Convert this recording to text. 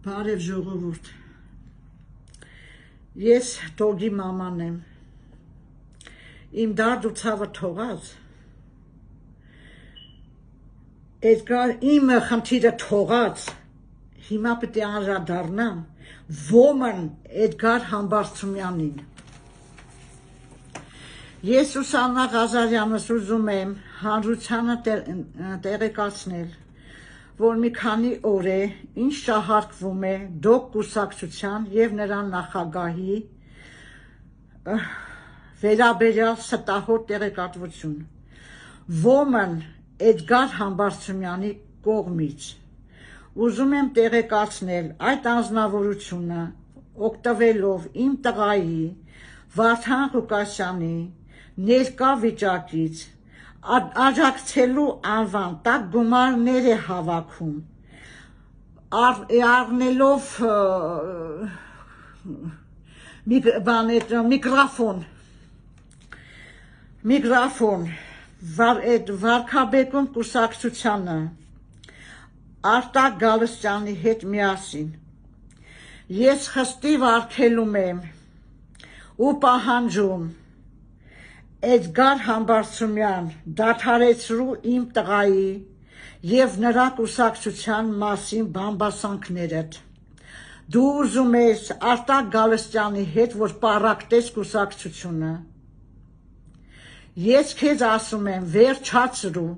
Բարև ժողովուրդ, ես Տոգի մաման եմ, իմ դարդ ու ցավը թողած, Էդգար իմը խնդիրը թողած, հիմա պետք է անդրադառնամ ոմն Էդգար Համբարձումյանին։ Ես Սուսաննա Ղազարյանս ուզում եմ հանրությանը տեղեկացնել, որ մի քանի օր է, ինչ շահարկվում է ԴՕԿ կուսակցության և նրա նախագահի վերաբերյալ ստահոդ տեղեկատվություն, ոմն Էդգար Համբարձումյանի կողմից։ Ուզում եմ տեղեկացնել այդ անձնավորությունը, օգտվելով իմ տղայի Վարդան Ղուկասյանի ներկա վիճակից, աջակցելու անվան տակ գումարներ է հավաքում, առնելով միգրաֆոն Վարդապետում կուսակցությանը Արտակ Գալստյանի հետ միասին։ Ես խստիվ արգելում եմ ու պահանջում Էդգար Համբարձումյան դադարեցրու իմ տղայի և նրա կուսակցության մասին բամբասանքներդ։ Դու ուզում ես Արտակ Գալստյանի հետ, որ պառակտես կուսակցությունը։ Ես քեզ ասում եմ, վերջացրու